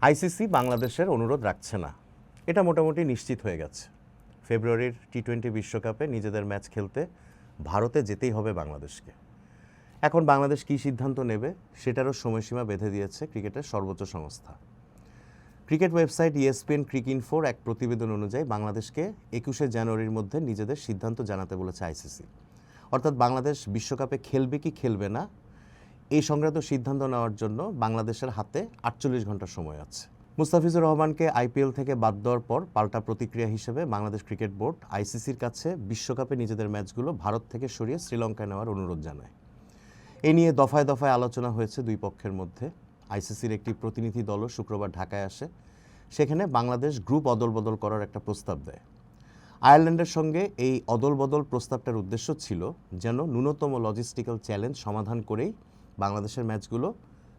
ICC বাংলাদেশের অনুরোধ রাখছে না, এটা মোটামুটি নিশ্চিত হয়ে গেছে। ফেব্রুয়ারির টি-20 বিশ্বকাপে নিজেদের ম্যাচ খেলতে ভারতে যেতেই হবে বাংলাদেশকে। এখন বাংলাদেশ কী সিদ্ধান্ত নেবে সেটারও সময়সীমা বেঁধে দিয়েছে ক্রিকেটের সর্বোচ্চ সংস্থা। ক্রিকেট ওয়েবসাইট ESPN ক্রিকইনফোর এক প্রতিবেদন অনুযায়ী বাংলাদেশকে 21শে জানুয়ারির মধ্যে নিজেদের সিদ্ধান্ত জানাতে বলেছে আইসিসি। অর্থাৎ বাংলাদেশ বিশ্বকাপে খেলবে কি খেলবে না এই সংক্রান্ত সিদ্ধান্ত নেওয়ার জন্য বাংলাদেশের হাতে 48 ঘন্টা সময় আছে। মুস্তাফিজুর রহমানকে IPL থেকে বাদ দেওয়ার পর পাল্টা প্রতিক্রিয়া হিসেবে বাংলাদেশ ক্রিকেট বোর্ড আইসিসির কাছে বিশ্বকাপে নিজেদের ম্যাচগুলো ভারত থেকে সরিয়ে শ্রীলঙ্কায় নেওয়ার অনুরোধ জানায়। এ নিয়ে দফায় দফায় আলোচনা হয়েছে দুই পক্ষের মধ্যে। আইসিসির একটি প্রতিনিধি দলও শুক্রবার ঢাকায় আসে। সেখানে বাংলাদেশ গ্রুপ অদলবদল করার একটা প্রস্তাব দেয়। আয়ারল্যান্ডের সঙ্গে এই অদলবদল প্রস্তাবটার উদ্দেশ্য ছিল যেন ন্যূনতম লজিস্টিক্যাল চ্যালেঞ্জ সমাধান করেই বাংলাদেশের ম্যাচগুলো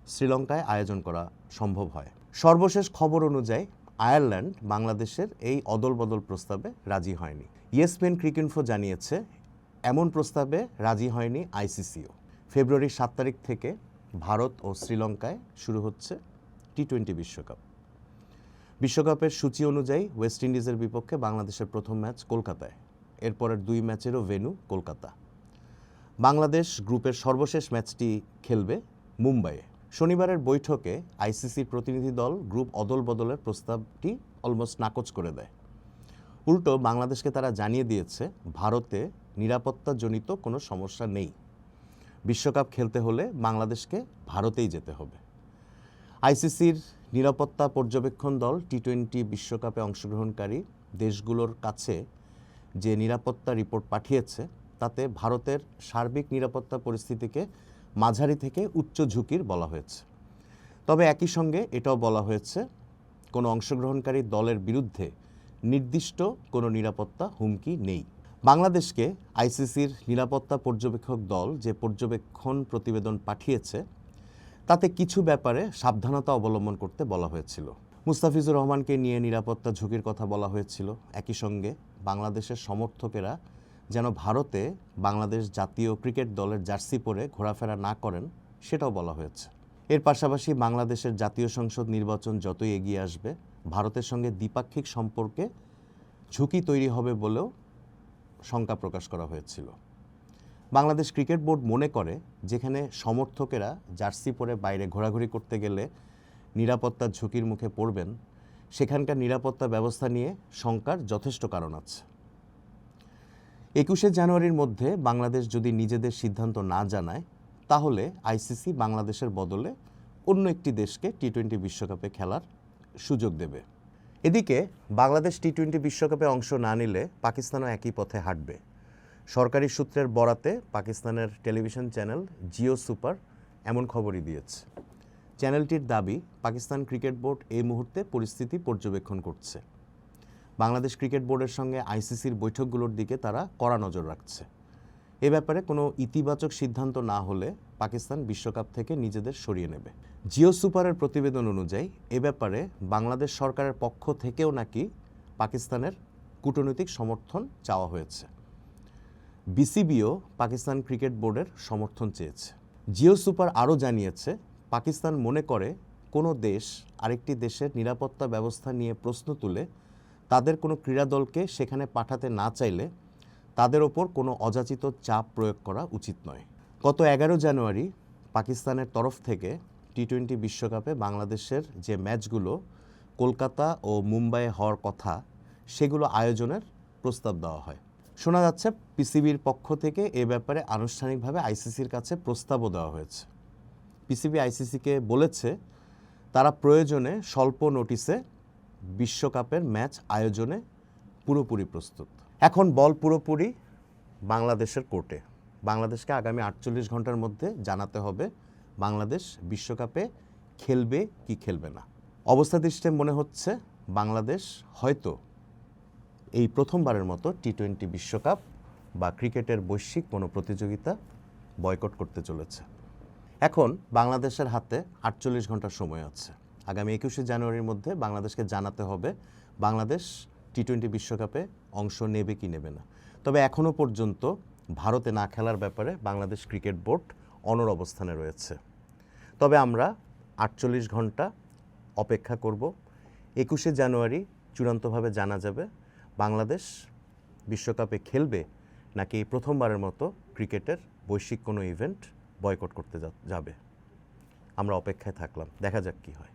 শ্রীলঙ্কায় আয়োজন করা সম্ভব হয়। সর্বশেষ খবর অনুযায়ী আয়ারল্যান্ড বাংলাদেশের এই অদলবদল প্রস্তাবে রাজি হয়নি। ESPN ক্রিকইনফো জানিয়েছে এমন প্রস্তাবে রাজি হয়নি আইসিসিও। ফেব্রুয়ারির 7 তারিখ থেকে ভারত ও শ্রীলঙ্কায় শুরু হচ্ছে টি-20 বিশ্বকাপ। বিশ্বকাপের সূচি অনুযায়ী ওয়েস্ট ইন্ডিজের বিপক্ষে বাংলাদেশের প্রথম ম্যাচ কলকাতায়, এরপরের দুই ম্যাচেরও ভেন্যু কলকাতা। বাংলাদেশ গ্রুপের সর্বশেষ ম্যাচটি খেলবে মুম্বাইয়ে। শনিবারের বৈঠকে আইসিসির প্রতিনিধি দল গ্রুপ অদল বদলের প্রস্তাবটি অলমোস্ট নাকচ করে দেয়। উল্টো বাংলাদেশকে তারা জানিয়ে দিয়েছে ভারতে নিরাপত্তাজনিত কোনো সমস্যা নেই। বিশ্বকাপ খেলতে হলে বাংলাদেশকে ভারতেই যেতে হবে। আইসিসির নিরাপত্তা পর্যবেক্ষণ দল টি-20 বিশ্বকাপে অংশগ্রহণকারী দেশগুলোর কাছে যে নিরাপত্তা রিপোর্ট পাঠিয়েছে তাতে ভারতের সার্বিক নিরাপত্তা পরিস্থিতিকে মাঝারি থেকে উচ্চ ঝুঁকির বলা হয়েছে। তবে একই সঙ্গে এটাও বলা হয়েছে কোনো অংশগ্রহণকারী দলের বিরুদ্ধে নির্দিষ্ট কোনো নিরাপত্তা হুমকি নেই। বাংলাদেশকে আইসিসির নিরাপত্তা পর্যবেক্ষক দল যে পর্যবেক্ষণ প্রতিবেদন পাঠিয়েছে তাতে কিছু ব্যাপারে সাবধানতা অবলম্বন করতে বলা হয়েছিল। মুস্তাফিজুর রহমানকে নিয়ে নিরাপত্তা ঝুঁকির কথা বলা হয়েছিল। একই সঙ্গে বাংলাদেশের সমর্থকেরা যেন ভারতে বাংলাদেশ জাতীয় ক্রিকেট দলের জার্সি পরে ঘোরাফেরা না করেন সেটাও বলা হয়েছে। এর পাশাপাশি বাংলাদেশের জাতীয় সংসদ নির্বাচন যতই এগিয়ে আসবে ভারতের সঙ্গে দ্বিপাক্ষিক সম্পর্কে ঝুঁকি তৈরি হবে বলেও শঙ্কা প্রকাশ করা হয়েছিল। বাংলাদেশ ক্রিকেট বোর্ড মনে করে যেখানে সমর্থকেরা জার্সি পরে বাইরে ঘোরাঘুরি করতে গেলে নিরাপত্তার ঝুঁকির মুখে পড়বেন সেখানকার নিরাপত্তা ব্যবস্থা নিয়ে শঙ্কার যথেষ্ট কারণ আছে। 21শে জানুয়ারির মধ্যে বাংলাদেশ যদি নিজেদের সিদ্ধান্ত না জানায় তাহলে আইসিসি বাংলাদেশের বদলে অন্য একটি দেশকে টি-20 বিশ্বকাপে খেলার সুযোগ দেবে। এদিকে বাংলাদেশ টি-20 বিশ্বকাপে অংশ না নিলে পাকিস্তানও একই পথে হাঁটবে। সরকারি সূত্রের বরাতে পাকিস্তানের টেলিভিশন চ্যানেল জিও সুপার এমন খবরই দিয়েছে। চ্যানেলটির দাবি পাকিস্তান ক্রিকেট বোর্ড এই মুহূর্তে পরিস্থিতি পর্যবেক্ষণ করছে। বাংলাদেশ ক্রিকেট বোর্ডের সঙ্গে আইসিসির বৈঠকগুলোর দিকে তারা কড়া নজর রাখছে। এ ব্যাপারে কোনো ইতিবাচক সিদ্ধান্ত না হলে পাকিস্তান বিশ্বকাপ থেকে নিজেদের সরিয়ে নেবে। জিও সুপারের প্রতিবেদন অনুযায়ী এ ব্যাপারে বাংলাদেশ সরকারের পক্ষ থেকেও নাকি পাকিস্তানের কূটনৈতিক সমর্থন চাওয়া হয়েছে। বিসিবিও পাকিস্তান ক্রিকেট বোর্ডের সমর্থন চেয়েছে। জিও সুপার আরও জানিয়েছে পাকিস্তান মনে করে কোনো দেশ আরেকটি দেশের নিরাপত্তা ব্যবস্থা নিয়ে প্রশ্ন তুলে তাদের কোনো ক্রীড়া দলকে সেখানে পাঠাতে না চাইলে তাদের ওপর কোনো অযাচিত চাপ প্রয়োগ করা উচিত নয়। গত 11 জানুয়ারি পাকিস্তানের তরফ থেকে টি-20 বিশ্বকাপে বাংলাদেশের যে ম্যাচগুলো কলকাতা ও মুম্বাইয়ে হওয়ার কথা সেগুলো আয়োজনের প্রস্তাব দেওয়া হয়। শোনা যাচ্ছে পিসিবির পক্ষ থেকে এ ব্যাপারে আনুষ্ঠানিকভাবে আইসিসির কাছে প্রস্তাবও দেওয়া হয়েছে। পিসিবি আইসিসিকে বলেছে তারা প্রয়োজনে স্বল্প নোটিসে বিশ্বকাপের ম্যাচ আয়োজনে পুরোপুরি প্রস্তুত। এখন বল পুরোপুরি বাংলাদেশের কোর্টে। বাংলাদেশকে আগামী 48 ঘন্টার মধ্যে জানাতে হবে বাংলাদেশ বিশ্বকাপে খেলবে কি খেলবে না। অবস্থা দৃষ্টে মনে হচ্ছে বাংলাদেশ হয়তো এই প্রথমবারের মতো টি-20 বিশ্বকাপ বা ক্রিকেটের বৈশ্বিক কোনো প্রতিযোগিতা বয়কট করতে চলেছে। এখন বাংলাদেশের হাতে 48 ঘন্টার সময় আছে। আগামী 21শে জানুয়ারির মধ্যে বাংলাদেশকে জানাতে হবে বাংলাদেশ টি-20 বিশ্বকাপে অংশ নেবে কি নেবে না। তবে এখনও পর্যন্ত ভারতে না খেলার ব্যাপারে বাংলাদেশ ক্রিকেট বোর্ড অনড় অবস্থানে রয়েছে। তবে আমরা 48 ঘন্টা অপেক্ষা করব। 21শে জানুয়ারি চূড়ান্তভাবে জানা যাবে বাংলাদেশ বিশ্বকাপে খেলবে নাকি প্রথমবারের মতো ক্রিকেটের বৈশ্বিক কোনো ইভেন্ট বয়কট করতে যাবে। আমরা অপেক্ষায় থাকলাম, দেখা যাক কী হয়।